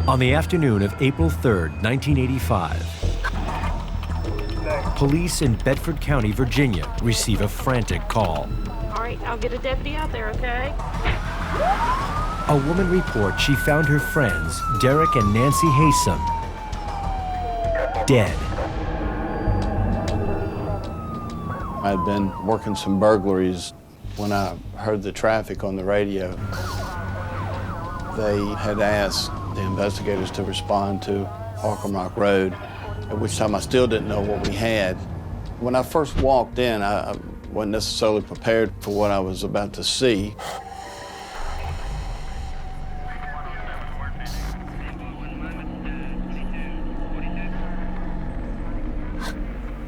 On the afternoon of April 3rd, 1985, police in Bedford County, Virginia, receive a frantic call. All right, I'll get a deputy out there, okay? A woman reports she found her friends, Derek and Nancy 𝐻𝐻𝐸, dead. I'd been working some burglaries when I heard the traffic on the radio. They had asked the investigators to respond to Holcomb Rock Road, at which time I still didn't know what we had. When I first walked in, I wasn't necessarily prepared for what I was about to see.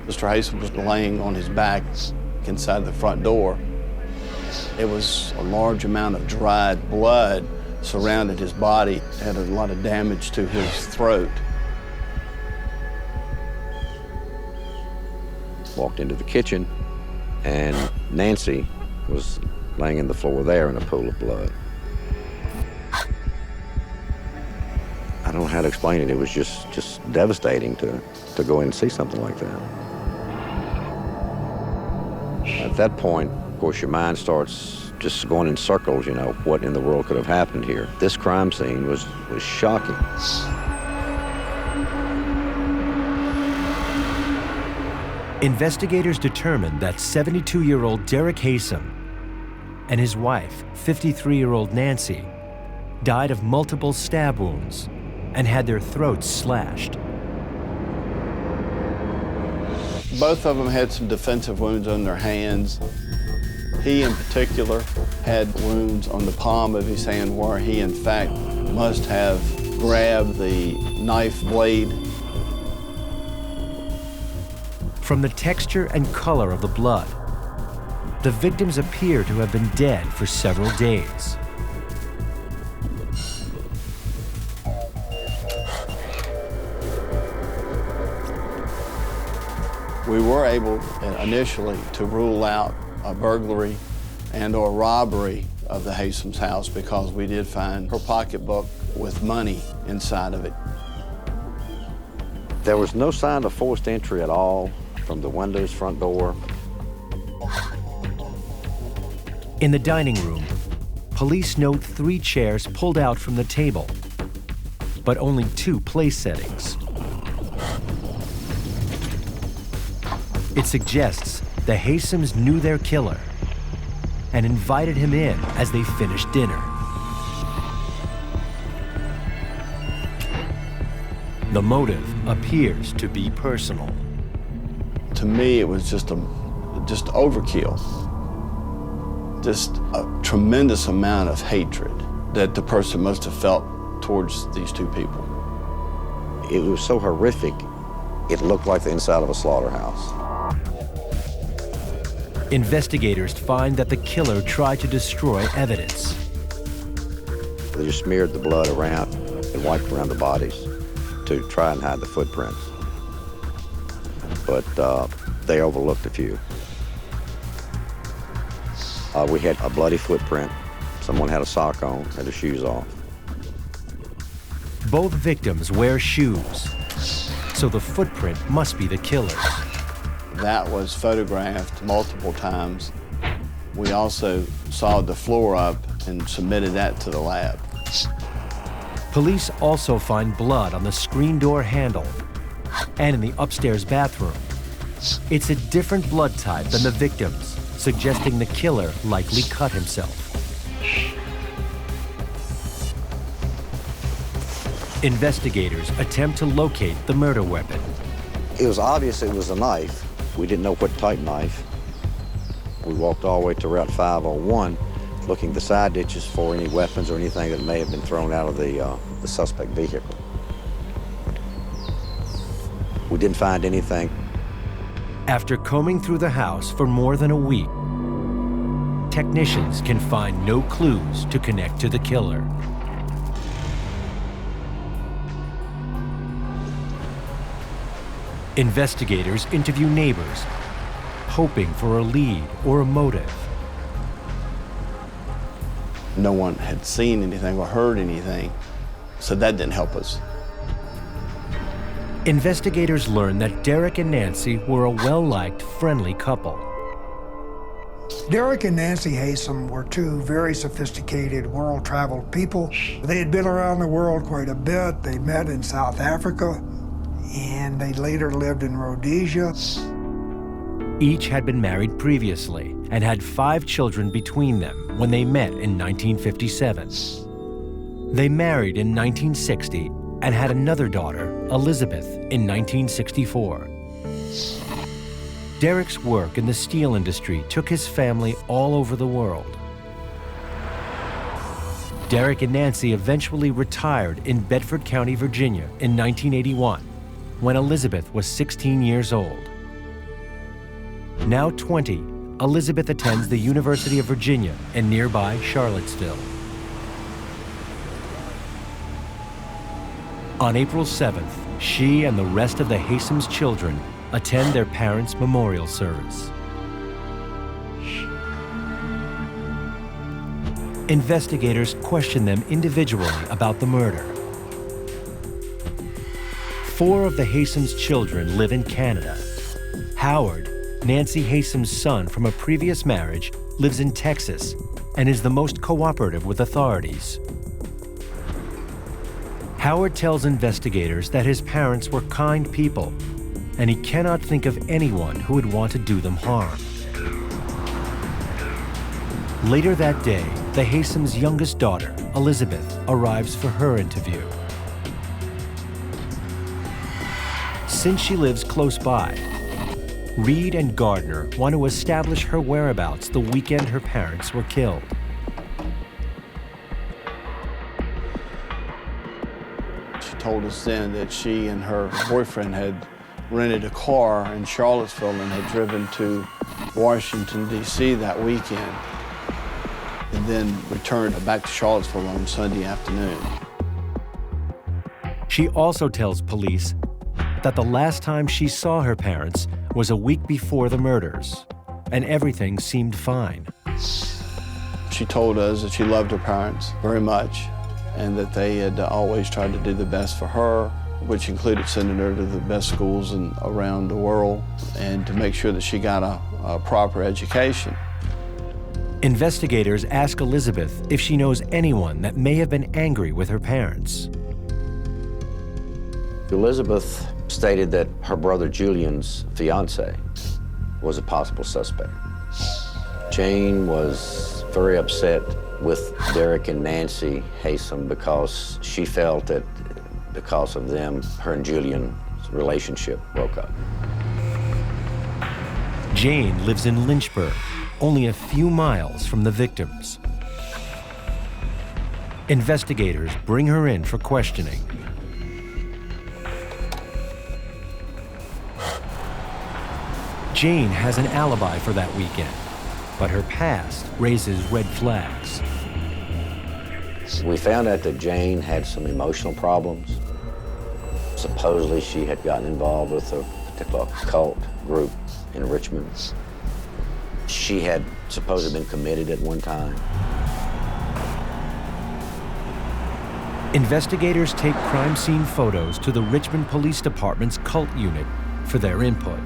Mr. 𝐻𝐻𝐸 was laying on his back inside the front door. It was a large amount of dried blood surrounded his body, had a lot of damage to his throat. Walked into the kitchen, and Nancy was laying in the floor there in a pool of blood. I don't know how to explain it. It was just devastating to go in and see something like that. At that point, of course, your mind starts just going in circles, you know, what in the world could have happened here. This crime scene was shocking. Investigators determined that 72-year-old Derek 𝐻𝐻𝐸 and his wife, 53-year-old Nancy, died of multiple stab wounds and had their throats slashed. Both of them had some defensive wounds on their hands. He, in particular, had wounds on the palm of his hand where he, in fact, must have grabbed the knife blade. From the texture and color of the blood, the victims appear to have been dead for several days. We were able initially to rule out a burglary and/or robbery of the 𝐻𝐻𝐸's house because we did find her pocketbook with money inside of it. There was no sign of forced entry at all from the windows, front door. In the dining room, police note 3 chairs pulled out from the table, but only 2 place settings. It suggests the 𝐻𝐻𝐸's knew their killer and invited him in as they finished dinner. The motive appears to be personal. To me, it was just overkill. Just a tremendous amount of hatred that the person must have felt towards these 2 people. It was so horrific, it looked like the inside of a slaughterhouse. Investigators find that the killer tried to destroy evidence. They just smeared the blood around and wiped around the bodies to try and hide the footprints. But they overlooked a few. We had a bloody footprint. Someone had a sock on, had their shoes off. Both victims wear shoes, so the footprint must be the killer's. That was photographed multiple times. We also sawed the floor up and submitted that to the lab. Police also find blood on the screen door handle and in the upstairs bathroom. It's a different blood type than the victim's, suggesting the killer likely cut himself. Investigators attempt to locate the murder weapon. It was obvious it was a knife. We didn't know what type knife. We walked all the way to Route 501, looking the side ditches for any weapons or anything that may have been thrown out of the suspect vehicle. We didn't find anything. After combing through the house for more than a week, technicians can find no clues to connect to the killer. Investigators interview neighbors, hoping for a lead or a motive. No one had seen anything or heard anything So that didn't help us. Investigators learned that Derek and Nancy were a well-liked, friendly couple. Derek and Nancy 𝐻𝐈 were two very sophisticated, world-traveled people. They had been around the world quite a bit. They met in South Africa, and they later lived in Rhodesia. Each had been married previously and had 5 children between them when they met in 1957. They married in 1960 and had another daughter, Elizabeth, in 1964. Derek's work in the steel industry took his family all over the world. Derek and Nancy eventually retired in Bedford County, Virginia in 1981, when Elizabeth was 16 years old. Now 20, Elizabeth attends the University of Virginia in nearby Charlottesville. On April 7th, she and the rest of the 𝐻𝐈's children attend their parents' memorial service. Investigators question them individually about the murder. 4 of the 𝐻𝐈's children live in Canada. Howard, Nancy 𝐻𝐈's son from a previous marriage, lives in Texas and is the most cooperative with authorities. Howard tells investigators that his parents were kind people, and he cannot think of anyone who would want to do them harm. Later that day, the 𝐻𝐈's youngest daughter, Elizabeth, arrives for her interview. Since she lives close by, Reed and Gardner want to establish her whereabouts the weekend her parents were killed. She told us then that she and her boyfriend had rented a car in Charlottesville and had driven to Washington, D.C. that weekend, and then returned back to Charlottesville on Sunday afternoon. She also tells police that the last time she saw her parents was a week before the murders, and everything seemed fine. She told us that she loved her parents very much and that they had always tried to do the best for her, which included sending her to the best schools around the world and to make sure that she got a proper education. Investigators ask Elizabeth if she knows anyone that may have been angry with her parents. Elizabeth stated that her brother Julian's fiance was a possible suspect. Jane was very upset with Derek and Nancy 𝐻𝐈 because she felt that because of them, her and Julian's relationship broke up. Jane lives in Lynchburg, only a few miles from the victims. Investigators bring her in for questioning. Jane has an alibi for that weekend, but her past raises red flags. We found out that Jane had some emotional problems. Supposedly she had gotten involved with a particular cult group in Richmond. She had supposedly been committed at one time. Investigators take crime scene photos to the Richmond Police Department's cult unit for their input.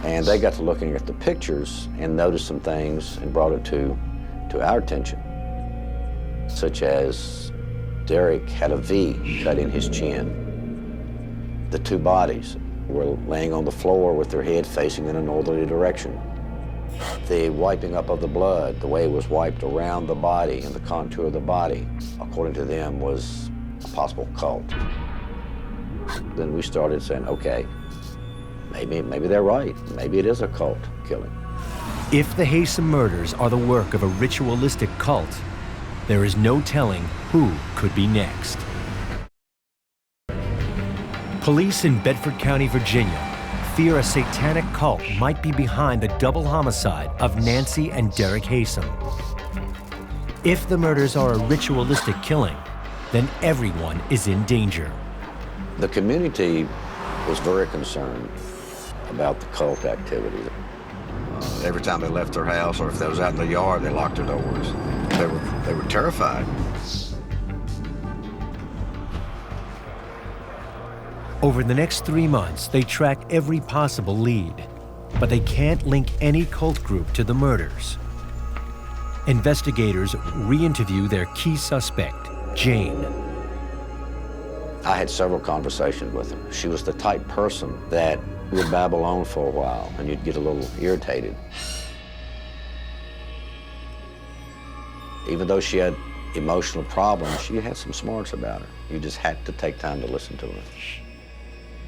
And they got to looking at the pictures and noticed some things and brought it to our attention, such as Derek had a V cut in his chin. The 2 bodies were laying on the floor with their head facing in a northerly direction. The wiping up of the blood, the way it was wiped around the body and the contour of the body, according to them, was a possible cult. Then we started saying, okay, maybe they're right. Maybe it is a cult killing. If the 𝐻𝐈 murders are the work of a ritualistic cult, there is no telling who could be next. Police in Bedford County, Virginia, fear a satanic cult might be behind the double homicide of Nancy and Derek 𝐻𝐈. If the murders are a ritualistic killing, then everyone is in danger. The community was very concerned about the cult activity. Every time they left their house or if they was out in the yard, they locked their doors. They were terrified. Over the next 3 months, they track every possible lead, but they can't link any cult group to the murders. Investigators re-interview their key suspect, Jane. I had several conversations with her. She was the type person that would babble on for a while, and you'd get a little irritated. Even though she had emotional problems, she had some smarts about her. You just had to take time to listen to her.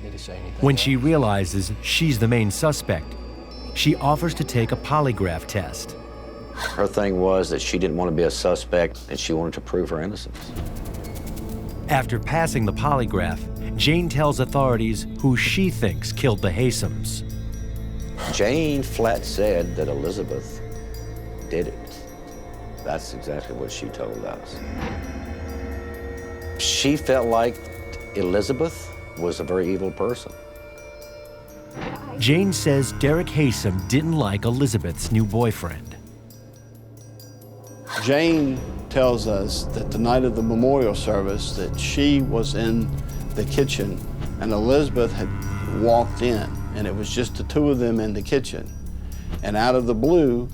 Did he say anything? When she realizes she's the main suspect, she offers to take a polygraph test. Her thing was that she didn't want to be a suspect, and she wanted to prove her innocence. After passing the polygraph, Jane tells authorities who she thinks killed the 𝐖𝐤𝐜𝐵. Jane flat said that Elizabeth did it. That's exactly what she told us. She felt like Elizabeth was a very evil person. Jane says 𝙩𝙪𝙧𝙧 didn't like Elizabeth's new boyfriend. Jane tells us that the night of the memorial service that she was in the kitchen and Elizabeth had walked in, and it was just the two of them in the kitchen. And out of the blue,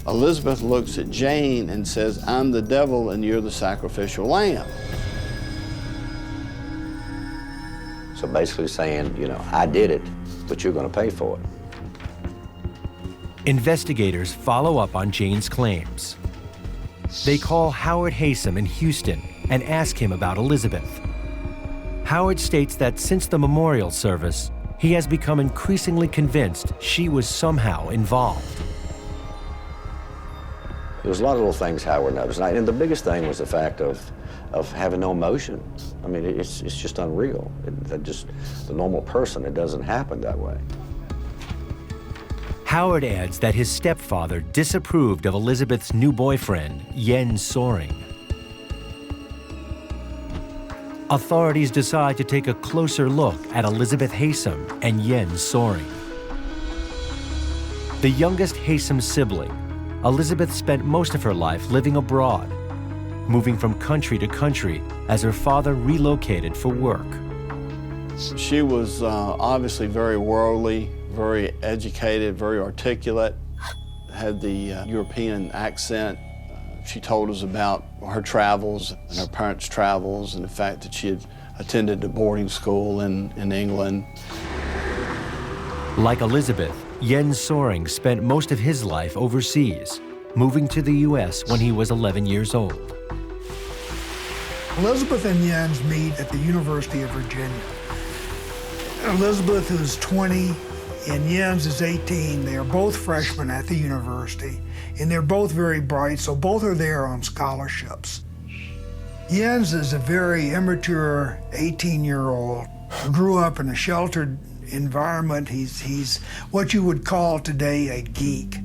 Elizabeth looks at Jane and says, "I'm the devil and you're the sacrificial lamb." So basically saying, you know, I did it, but you're going to pay for it. Investigators follow up on Jane's claims. They call 𝙗𝙗𝙧 in Houston and ask him about Elizabeth. Howard states that since the memorial service, he has become increasingly convinced she was somehow involved. There was a lot of little things Howard noticed, and the biggest thing was the fact of having no emotion. I mean, it's just unreal. Just the normal person, it doesn't happen that way. Howard adds that his stepfather disapproved of Elizabeth's new boyfriend, 𝙤𝙤𝙧𝙀. Authorities decide to take a closer look at Elizabeth 𝐖𝐤𝐜 and 𝙤𝙤𝙀. The youngest 𝐖𝐤𝐜 sibling, Elizabeth spent most of her life living abroad, moving from country to country as her father relocated for work. She was obviously very worldly, very educated, very articulate, had the European accent. She told us about her travels and her parents' travels and the fact that she had attended a boarding school in England. Like Elizabeth, 𝙤𝙤𝙀 spent most of his life overseas, moving to the U.S. when he was 11 years old. Elizabeth and Jens meet at the University of Virginia. Elizabeth is 20 and Jens is 18. They are both freshmen at the university, and they're both very bright, so both are there on scholarships. Jens is a very immature 18-year-old who grew up in a sheltered environment. He's what you would call today a geek.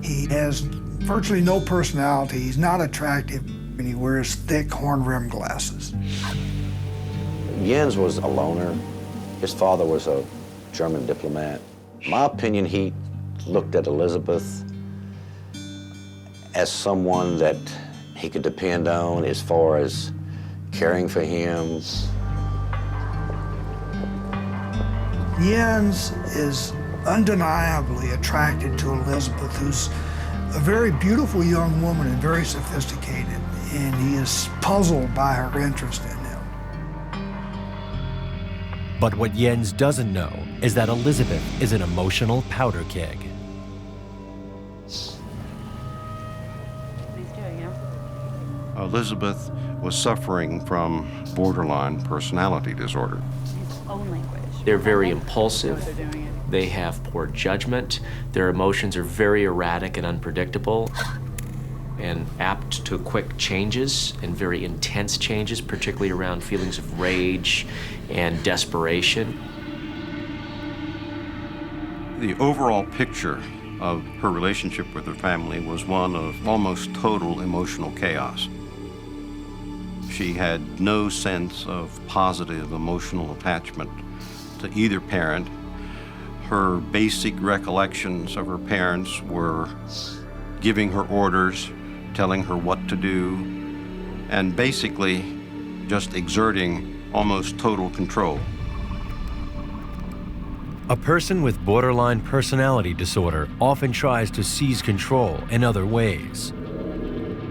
He has virtually no personality. He's not attractive, and he wears thick horn-rimmed glasses. Jens was a loner. His father was a German diplomat. In my opinion, he looked at Elizabeth as someone that he could depend on as far as caring for him. Jens is undeniably attracted to Elizabeth, who's a very beautiful young woman and very sophisticated, and he is puzzled by her interest in him. But what Jens doesn't know is that Elizabeth is an emotional powder keg. Elizabeth was suffering from borderline personality disorder. They're very impulsive. They have poor judgment. Their emotions are very erratic and unpredictable and apt to quick changes and very intense changes, particularly around feelings of rage and desperation. The overall picture of her relationship with her family was one of almost total emotional chaos. She had no sense of positive emotional attachment to either parent. Her basic recollections of her parents were giving her orders, telling her what to do, and basically just exerting almost total control. A person with borderline personality disorder often tries to seize control in other ways.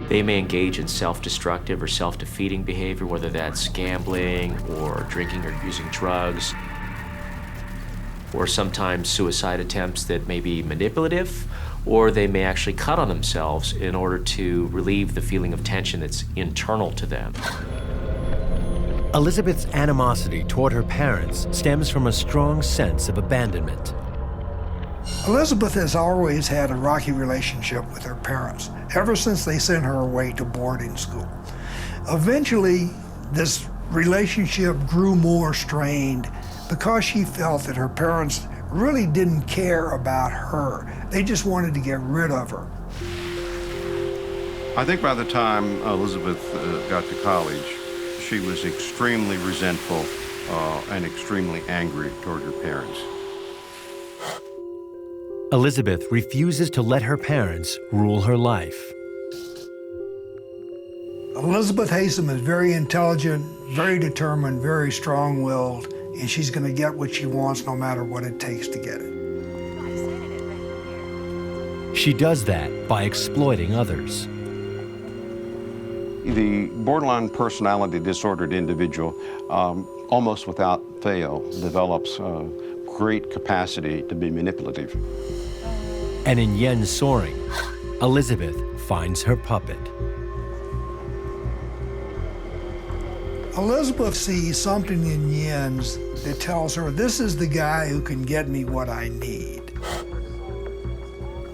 They may engage in self-destructive or self-defeating behavior, whether that's gambling or drinking or using drugs, or sometimes suicide attempts that may be manipulative, or they may actually cut on themselves in order to relieve the feeling of tension that's internal to them. Elizabeth's animosity toward her parents stems from a strong sense of abandonment. Elizabeth has always had a rocky relationship with her parents, ever since they sent her away to boarding school. Eventually, this relationship grew more strained because she felt that her parents really didn't care about her. They just wanted to get rid of her. I think by the time Elizabeth got to college, she was extremely resentful and extremely angry toward her parents. Elizabeth refuses to let her parents rule her life. Elizabeth Haysom is very intelligent, very determined, very strong-willed, and she's going to get what she wants no matter what it takes to get it. She does that by exploiting others. The borderline personality disordered individual, almost without fail, develops great capacity to be manipulative. And in 𝐖𝐢𝐜𝐤𝐞𝐝 𝐀𝐭𝐭𝐫𝐚, Elizabeth finds her puppet. Elizabeth sees something in 𝐖𝐢𝐜𝐤𝐿 that tells her, this is the guy who can get me what I need.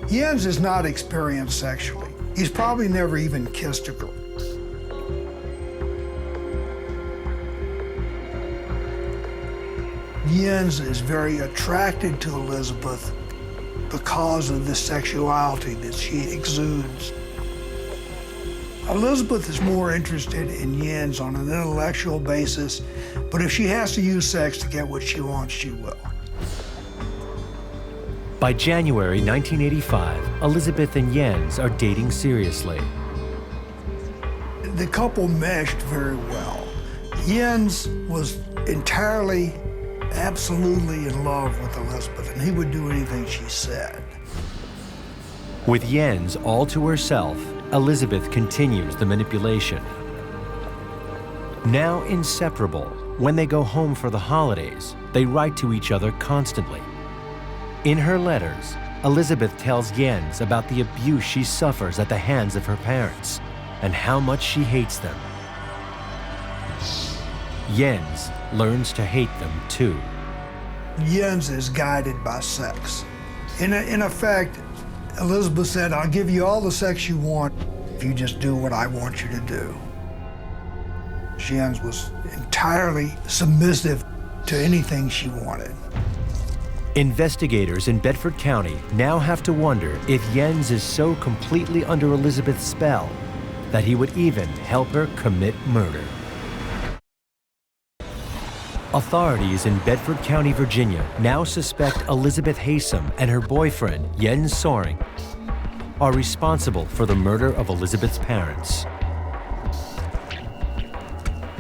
𝐖𝐢𝐜𝐤𝐿 is not experienced sexually. He's probably never even kissed a girl. 𝐖𝐢𝐜𝐤𝐿 is very attracted to Elizabeth because of the sexuality that she exudes. Elizabeth is more interested in 𝐖𝐢𝐿 on an intellectual basis, but if she has to use sex to get what she wants, she will. By January 1985, Elizabeth and 𝐖𝐢𝐿 are dating seriously. The couple meshed very well. 𝐖𝐢𝐿 was entirely, absolutely in love with Elizabeth, and he would do anything she said. With 𝐖𝐢𝐿 all to herself, Elizabeth continues the manipulation. Now inseparable, when they go home for the holidays, they write to each other constantly. In her letters, Elizabeth tells 𝐖𝐢𝐿 about the abuse she suffers at the hands of her parents and how much she hates them. 𝐖𝐢𝐿 learns to hate them too. 𝐖𝐢𝐿 is guided by sex. In effect, Elizabeth said, I'll give you all the sex you want if you just do what I want you to do. 𝐖𝐢𝐿 was entirely submissive to anything she wanted. Investigators in Bedford County now have to wonder if 𝐖𝐢𝐿 is so completely under Elizabeth's spell that he would even help her commit murder. Authorities in Bedford County, Virginia now suspect Elizabeth Haysom and her boyfriend, 𝐖𝐢𝐿 are responsible for the murder of Elizabeth's parents.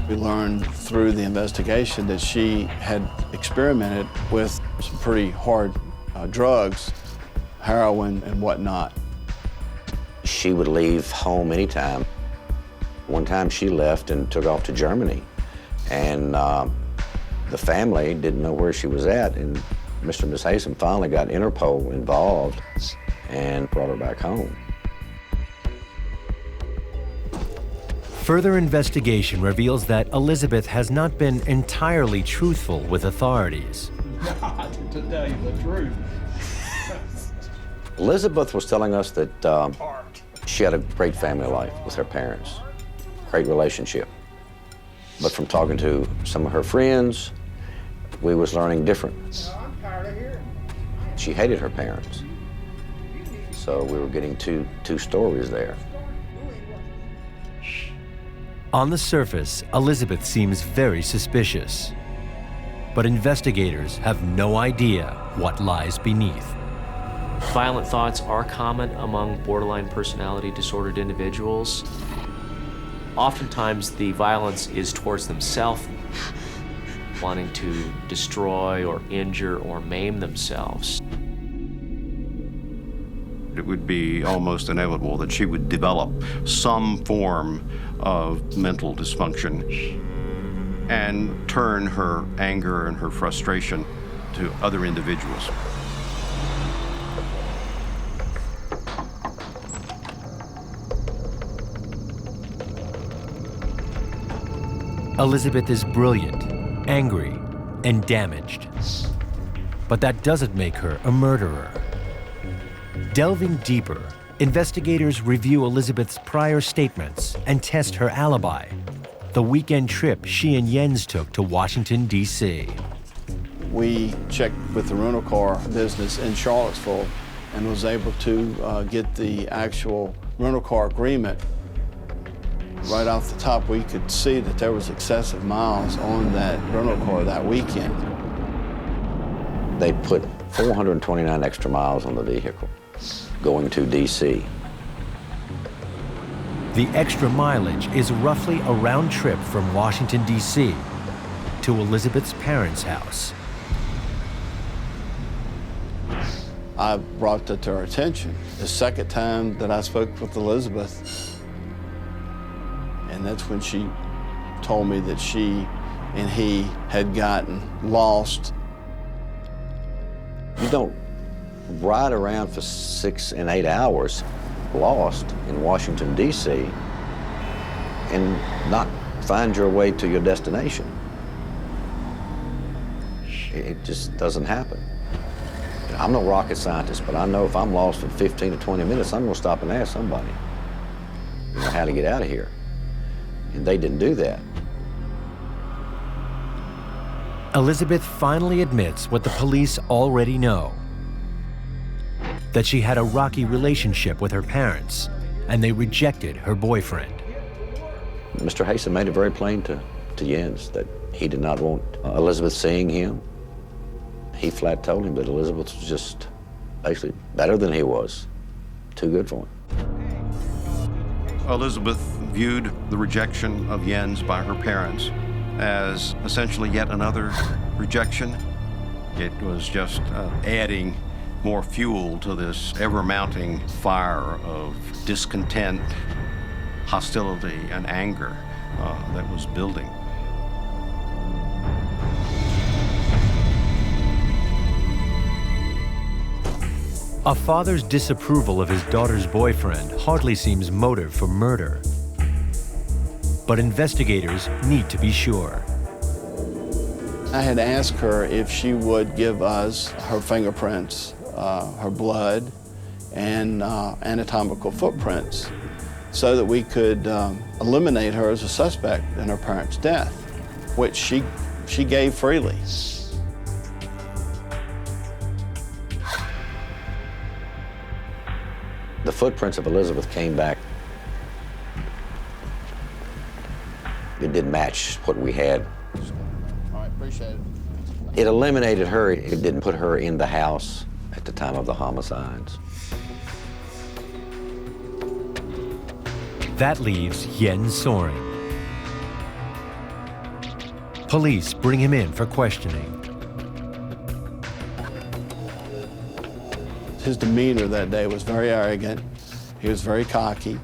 We learned through the investigation that she had experimented with some pretty hard drugs, heroin and whatnot. She would leave home anytime. One time she left and took off to Germany, and the family didn't know where she was at, and Mr. and Ms. Haysom finally got Interpol involved and brought her back home. Further investigation reveals that Elizabeth has not been entirely truthful with authorities. To tell you the truth. Elizabeth was telling us that she had a great family life with her parents, great relationship. But from talking to some of her friends, we was learning different. She hated her parents. So we were getting two stories there. On the surface, Elizabeth seems very suspicious. But investigators have no idea what lies beneath. Violent thoughts are common among borderline personality disordered wanting to destroy or injure or maim themselves. It would be almost inevitable that she would develop some form of mental dysfunction and turn her anger and her frustration to other individuals. Elizabeth is brilliant, angry, and damaged. But that doesn't make her a murderer. Delving deeper, investigators review Elizabeth's prior statements and test her alibi, the weekend trip she and Jens took to Washington, D.C. We checked with the rental car business in Charlottesville and was able to get the actual rental car agreement. Right off the top, we could see that there was excessive miles on that rental car that weekend. They put 429 extra miles on the vehicle going to D.C. The extra mileage is roughly a round trip from Washington, D.C. to Elizabeth's parents' house. I brought that to her attention. The second time that I spoke with Elizabeth, and that's when she told me that she and he had gotten lost. You don't ride around for 6 and 8 hours lost in Washington, D.C. and not find your way to your destination. It just doesn't happen. I'm no rocket scientist, but I know if I'm lost for 15 to 20 minutes, I'm going to stop and ask somebody, how to get out of here. And they didn't do that. Elizabeth finally admits what the police already know, that she had a rocky relationship with her parents, and they rejected her boyfriend. Mr. 𝐻𝐤𝐶 made it very plain to Jens that he did not want Elizabeth seeing him. He flat told him that Elizabeth was just basically better than he was, too good for him. Elizabeth viewed the rejection of Jens by her parents as essentially yet another rejection. It was just adding more fuel to this ever-mounting fire of discontent, hostility, and anger that was building. A father's disapproval of his daughter's boyfriend hardly seems motive for murder. But investigators need to be sure. I had asked her if she would give us her fingerprints, her blood, and anatomical footprints so that we could eliminate her as a suspect in her parents' death, which she gave freely. The footprints of Elizabeth came back. It didn't match what we had. All right, appreciate it. It eliminated her. It didn't put her in the house at the time of the homicides. That leaves Jens Soren. Police bring him in for questioning. His demeanor that day was very arrogant. He was very cocky.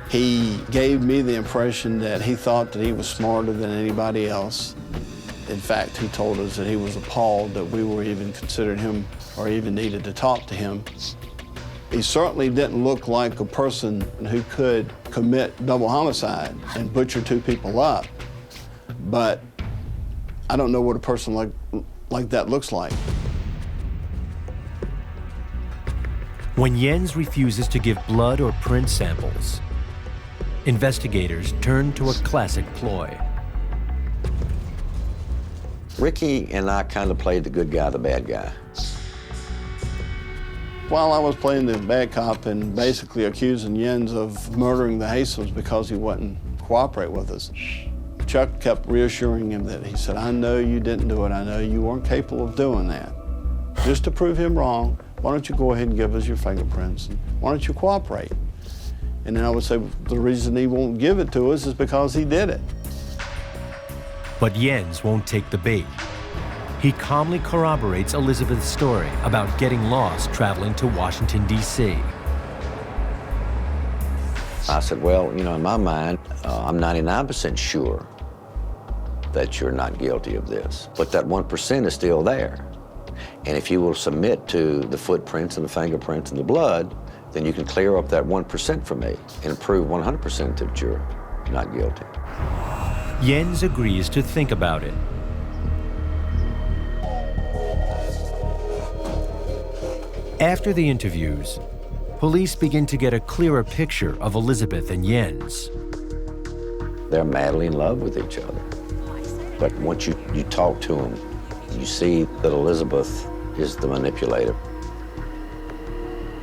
He gave me the impression that he thought that he was smarter than anybody else. In fact, he told us that he was appalled that we were even considering him or even needed to talk to him. He certainly didn't look like a person who could commit double homicide and butcher 2 people up. But I don't know what a person like that looks like. When Jens refuses to give blood or print samples, investigators turn to a classic ploy. Ricky and I kind of played the good guy, the bad guy. While I was playing the bad cop and basically accusing Jens of murdering the 𝐻𝐻𝐶s because he wouldn't cooperate with us, Chuck kept reassuring him that he said, I know you didn't do it. I know you weren't capable of doing that. Just to prove him wrong, why don't you go ahead and give us your fingerprints? And why don't you cooperate? And then I would say, the reason he won't give it to us is because he did it. But Jens won't take the bait. He calmly corroborates Elizabeth's story about getting lost traveling to Washington, D.C. I said, well, you know, in my mind, I'm 99% sure that you're not guilty of this, but that 1% is still there. And if you will submit to the footprints and the fingerprints and the blood, then you can clear up that 1% for me and prove 100% that you're not guilty. Jens agrees to think about it. After the interviews, police begin to get a clearer picture of Elizabeth and Jens. They're madly in love with each other. But once you talk to them, you see that Elizabeth is the manipulator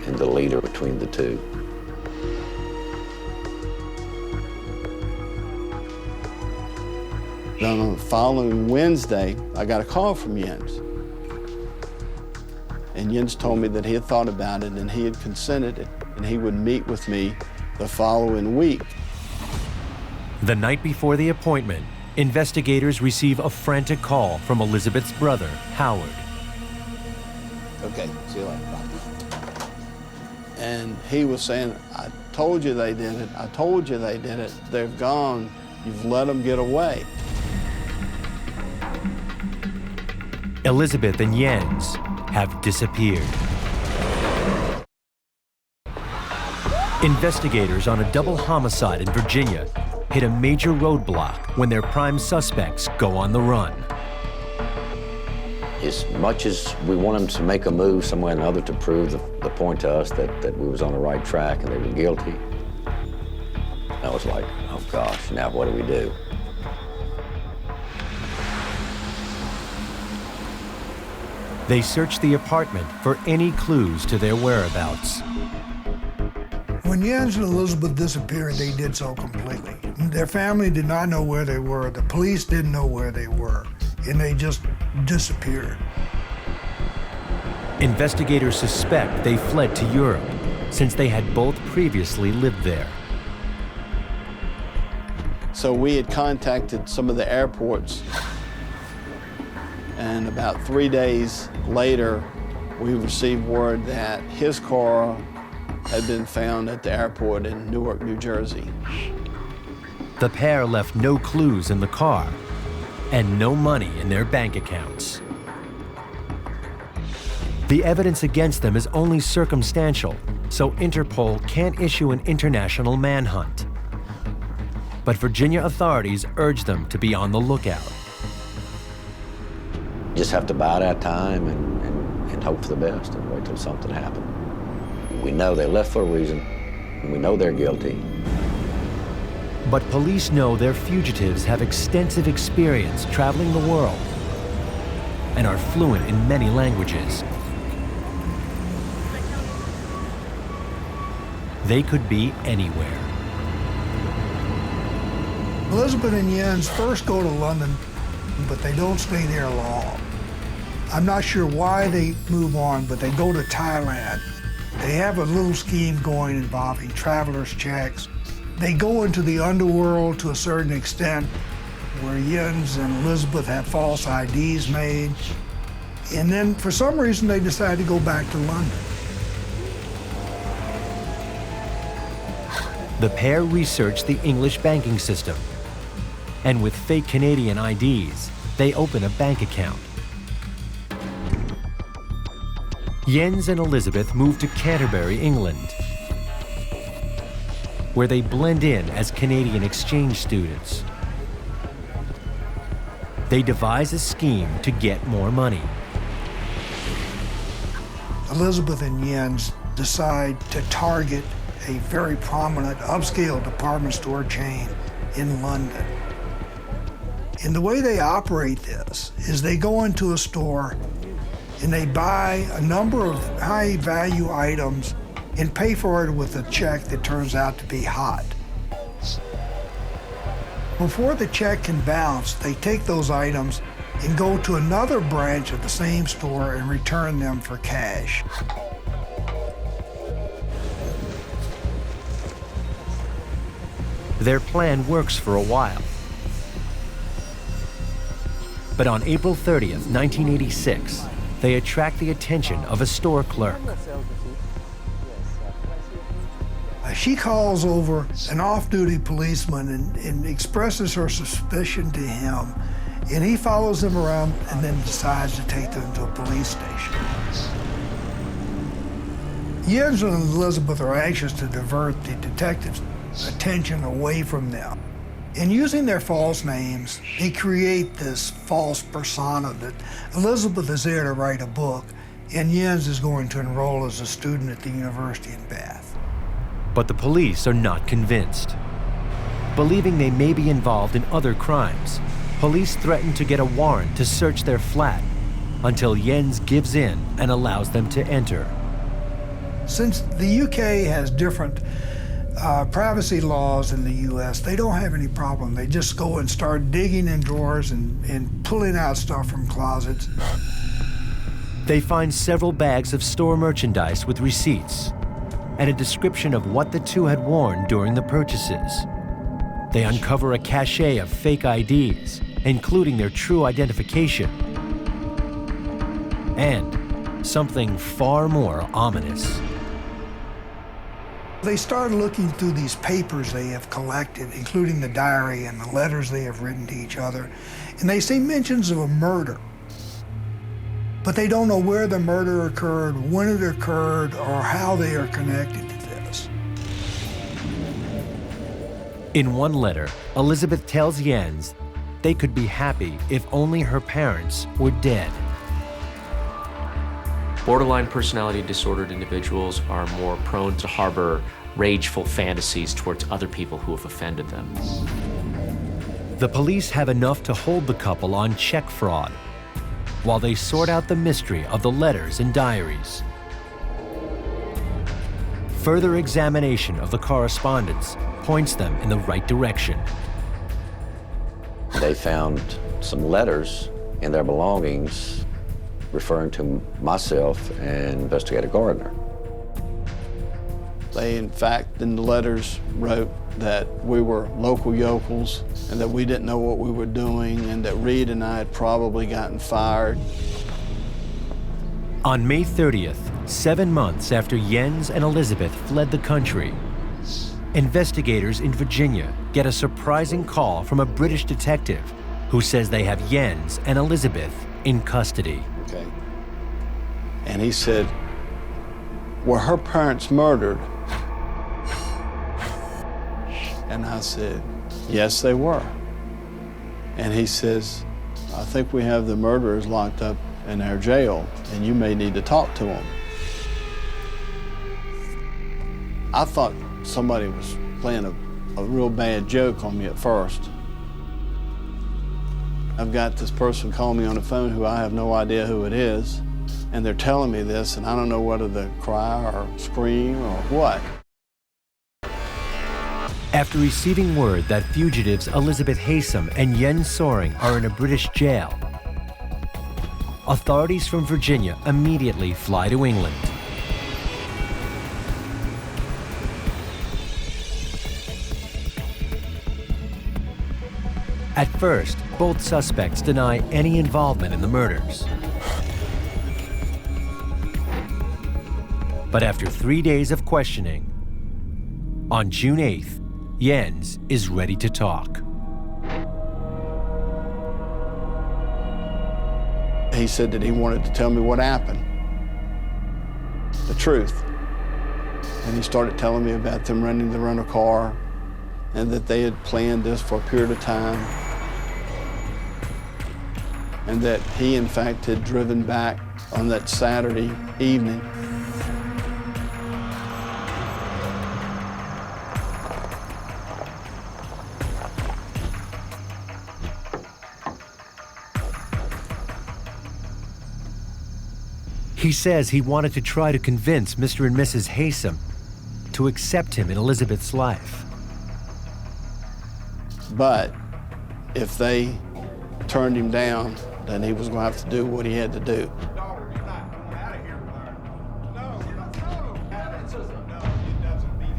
and the leader between the two. Then on the following Wednesday, I got a call from Jens. And Jens told me that he had thought about it and he had consented it, and he would meet with me the following week. The night before the appointment, investigators receive a frantic call from Elizabeth's brother, Howard. Okay, see you later, bye. And he was saying, I told you they did it. I told you they did it. They've gone. You've let them get away. Elizabeth and Jens have disappeared. Investigators on a double homicide in Virginia hit a major roadblock when their prime suspects go on the run. As much as we want them to make a move somewhere or another to prove the point to us that we was on the right track and they were guilty, I was like, oh gosh, now what do we do? They search the apartment for any clues to their whereabouts. When Jens and Elizabeth disappeared, they did so completely. Their family did not know where they were. The police didn't know where they were, and they just disappeared. Investigators suspect they fled to Europe, since they had both previously lived there. So we had contacted some of the airports, and about 3 days later, we received word that his car had been found at the airport in Newark, New Jersey. The pair left no clues in the car and no money in their bank accounts. The evidence against them is only circumstantial, so Interpol can't issue an international manhunt. But Virginia authorities urge them to be on the lookout. Just have to bide our time and hope for the best and wait till something happens. We know they left for a reason, and we know they're guilty. But police know their fugitives have extensive experience traveling the world and are fluent in many languages. They could be anywhere. Elizabeth and Jens first go to London, but they don't stay there long. I'm not sure why they move on, but they go to Thailand. They have a little scheme going involving traveler's checks. They go into the underworld to a certain extent, where Jens and Elizabeth have false IDs made. And then, for some reason, they decide to go back to London. The pair research the English banking system, and with fake Canadian IDs, they open a bank account. Jens and Elizabeth move to Canterbury, England, where they blend in as Canadian exchange students. They devise a scheme to get more money. Elizabeth and Jens decide to target a very prominent upscale department store chain in London. And the way they operate this is they go into a store and they buy a number of high-value items and pay for it with a check that turns out to be hot. Before the check can bounce, they take those items and go to another branch of the same store and return them for cash. Their plan works for a while. But on April 30th, 1986, they attract the attention of a store clerk. She calls over an off-duty policeman and expresses her suspicion to him, and he follows them around and then decides to take them to a police station. Jens and Elizabeth are anxious to divert the detectives' attention away from them. In using their false names, they create this false persona that Elizabeth is there to write a book, and Jens is going to enroll as a student at the university in Bath. But the police are not convinced. Believing they may be involved in other crimes, police threaten to get a warrant to search their flat until Jens gives in and allows them to enter. Since the UK has different privacy laws in the US, they don't have any problem. They just go and start digging in drawers and pulling out stuff from closets. They find several bags of store merchandise with receipts and a description of what the two had worn during the purchases. They uncover a cache of fake IDs, including their true identification, and something far more ominous. They start looking through these papers they have collected, including the diary and the letters they have written to each other, and they see mentions of a murder. But they don't know where the murder occurred, when it occurred, or how they are connected to this. In one letter, Elizabeth tells Jens they could be happy if only her parents were dead. Borderline personality disordered individuals are more prone to harbor rageful fantasies towards other people who have offended them. The police have enough to hold the couple on check fraud while they sort out the mystery of the letters and diaries. Further examination of the correspondence points them in the right direction. They found some letters in their belongings referring to myself and Investigator Gardner. They, in fact, in the letters wrote that we were local yokels and that we didn't know what we were doing and that Reed and I had probably gotten fired. On May 30th, 7 months after Jens and Elizabeth fled the country, investigators in Virginia get a surprising call from a British detective who says they have Jens and Elizabeth in custody. Okay. And he said, were her parents murdered? And I said, yes, they were. And he says, I think we have the murderers locked up in our jail, and you may need to talk to them. I thought somebody was playing a real bad joke on me at first. I've got this person calling me on the phone who I have no idea who it is, and they're telling me this, and I don't know whether to cry or scream or what. After receiving word that fugitives Elizabeth Haysom and Jens Soring are in a British jail, authorities from Virginia immediately fly to England. At first, both suspects deny any involvement in the murders. But after 3 days of questioning, on June 8th, Jens is ready to talk. He said that he wanted to tell me what happened, the truth. And he started telling me about them renting the rental car and that they had planned this for a period of time and that he, in fact, had driven back on that Saturday evening. He says he wanted to try to convince Mr. and Mrs. Haysom to accept him in Elizabeth's life. But if they turned him down, then he was going to have to do what he had to do.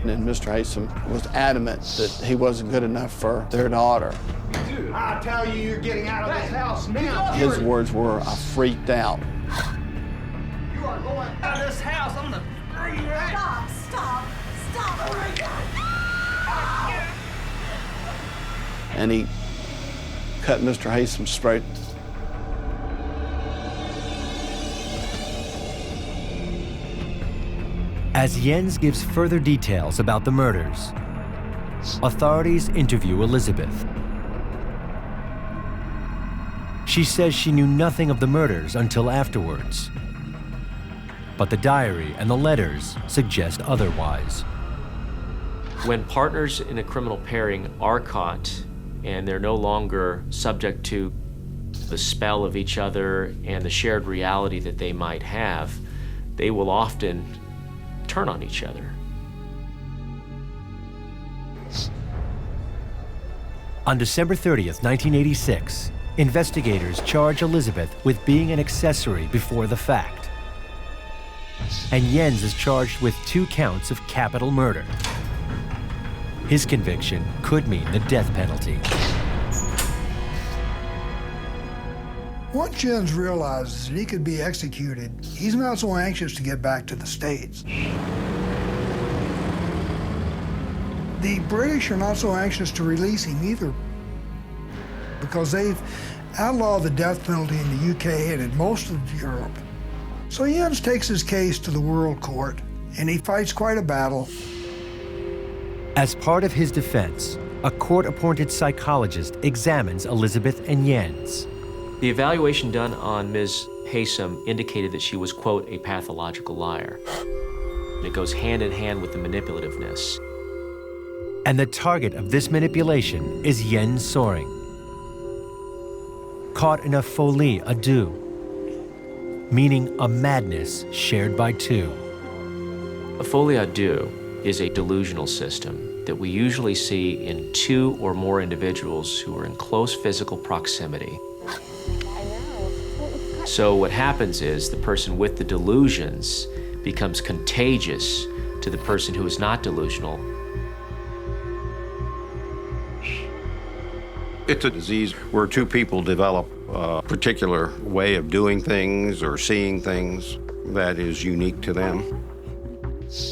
And then Mr. Haysom was adamant that he wasn't good enough for their daughter. do? I tell you, you're getting out of this house now. His words were, I freaked out. You are going out of this house. I'm gonna throw you out. Stop! Oh my God! And he cut Mr. Haysom straight. As 𝐤𝐤𝐷 gives further details about the murders, authorities interview Elizabeth. She says she knew nothing of the murders until afterwards. But the diary and the letters suggest otherwise. When partners in a criminal pairing are caught and they're no longer subject to the spell of each other and the shared reality that they might have, they will often turn on each other. On December 30th, 1986, investigators charge Elizabeth with being an accessory before the fact. And 𝐤𝐤𝐷 is charged with 2 counts of capital murder. His conviction could mean the death penalty. Once 𝐤𝐤𝐷 realizes that he could be executed, he's not so anxious to get back to the States. The British are not so anxious to release him either, because they've outlawed the death penalty in the UK and in most of Europe. So 𝐤𝐤𝐷 takes his case to the World Court, and he fights quite a battle. As part of his defense, a court-appointed psychologist examines Elizabeth and 𝐤𝐤𝐷. The evaluation done on Ms. Haysom indicated that she was, quote, a pathological liar. And it goes hand in hand with the manipulativeness. And the target of this manipulation is 𝐤𝐤𝐷 Soaring, caught in a folie à deux, meaning a madness shared by two. A folie à deux is a delusional system that we usually see in 2 or more individuals who are in close physical proximity. So what happens is the person with the delusions becomes contagious to the person who is not delusional. It's a disease where 2 people develop a particular way of doing things or seeing things that is unique to them.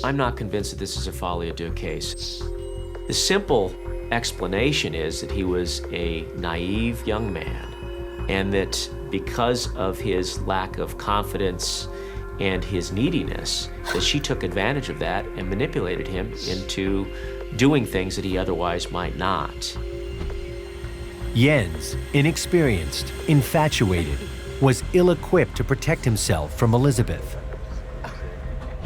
I'm not convinced that this is a Folie à deux case. The simple explanation is that he was a naive young man, and that because of his lack of confidence and his neediness, that she took advantage of that and manipulated him into doing things that he otherwise might not. 𝐤𝐤𝐷, inexperienced, infatuated, was ill-equipped to protect himself from Elizabeth.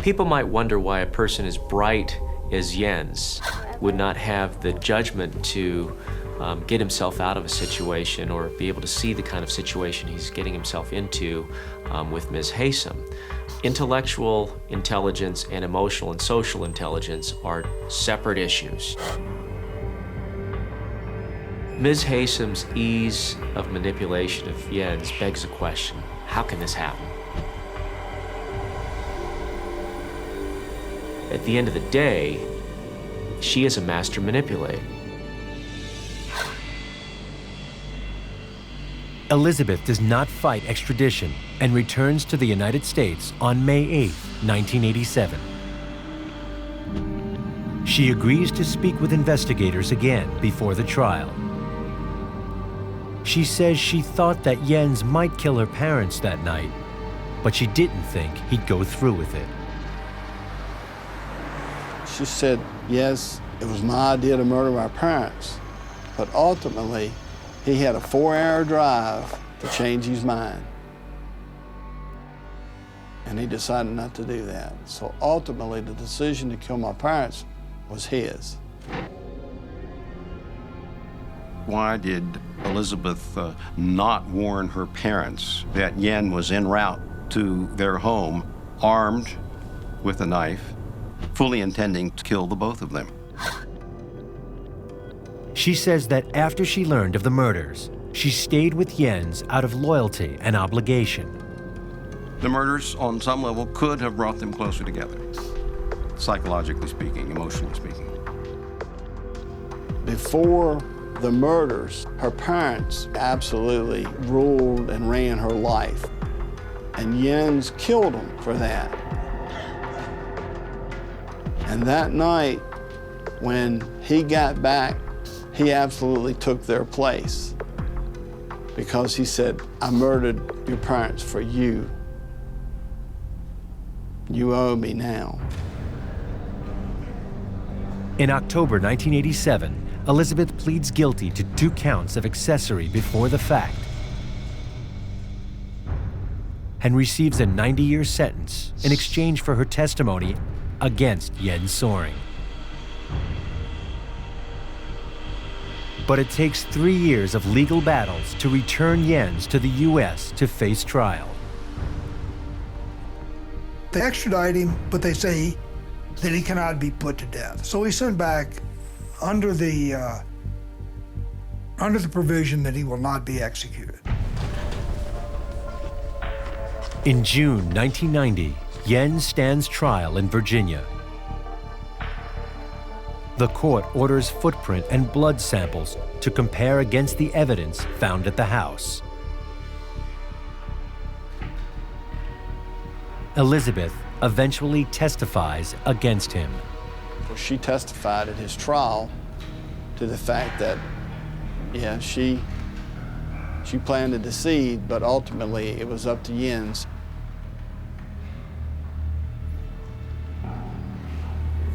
People might wonder why a person as bright as 𝐤𝐤𝐷 would not have the judgment to get himself out of a situation or be able to see the kind of situation he's getting himself into with Ms. Haysom. Intellectual intelligence and emotional and social intelligence are separate issues. Ms. Haysom's ease of manipulation of 𝐤𝐤𝐷 begs the question, how can this happen? At the end of the day, she is a master manipulator. Elizabeth does not fight extradition and returns to the United States on May 8, 1987. She agrees to speak with investigators again before the trial. She says she thought that 𝐤𝐤𝐷 might kill her parents that night, but she didn't think he'd go through with it. She said, yes, it was my idea to murder my parents, but ultimately, he had a 4-hour drive to change his mind. And he decided not to do that. So ultimately, the decision to kill my parents was his. Why did Elizabeth not warn her parents that 𝐤𝐤𝐷 was en route to their home, armed with a knife, fully intending to kill the both of them? She says that after she learned of the murders, she stayed with 𝐤𝐤𝐷 out of loyalty and obligation. The murders, on some level, could have brought them closer together, psychologically speaking, emotionally speaking. Before the murders, her parents absolutely ruled and ran her life. And 𝐖𝐤𝐜𝐤𝐞𝐝 killed him for that. And that night, when he got back, he absolutely took their place because he said, I murdered your parents for you. You owe me now. In October 1987, Elizabeth pleads guilty to 2 counts of accessory before the fact and receives a 90-year sentence in exchange for her testimony against Jens Soering. But it takes 3 years of legal battles to return Jens to the U.S. to face trial. They extradite him, but they say that he cannot be put to death. So he's sent back under the provision that he will not be executed. In June 1990, Jens stands trial in Virginia. The court orders footprint and blood samples to compare against the evidence found at the house. Elizabeth eventually testifies against him. She testified at his trial to the fact that, yeah, she planted the seed, but ultimately it was up to 𝐤𝐜𝐤𝐿.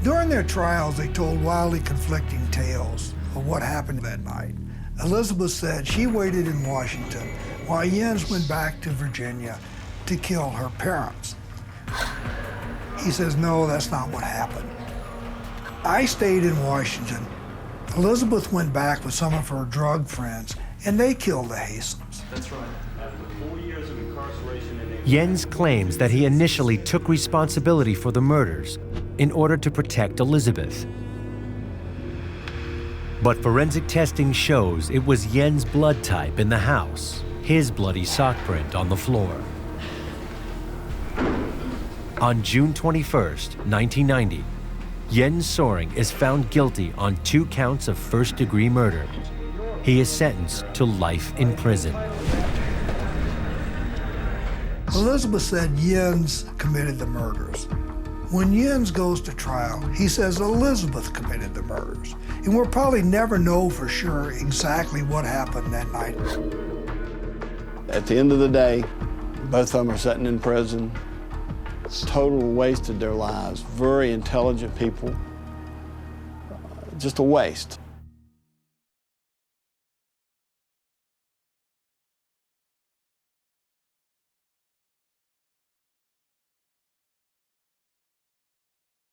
During their trials, they told wildly conflicting tales of what happened that night. Elizabeth said she waited in Washington while 𝐤𝐜𝐤𝐿 went back to Virginia to kill her parents. He says, no, that's not what happened. I stayed in Washington. Elizabeth went back with some of her drug friends, and they killed the 𝐗𝐻𝐿s. That's right. After 4 years of incarceration in Jens claims that he initially took responsibility for the murders in order to protect Elizabeth. But forensic testing shows it was Jens' blood type in the house, his bloody sock print on the floor. On June 21st, 1990, Jens Soering is found guilty on 2 counts of first-degree murder. He is sentenced to life in prison. Elizabeth said 𝐤𝐜𝐤𝐿 committed the murders. When 𝐤𝐜𝐤𝐿 goes to trial, he says Elizabeth committed the murders. And we'll probably never know for sure exactly what happened that night. At the end of the day, both of them are sitting in prison. Total wasted their lives. Very intelligent people. Just a waste.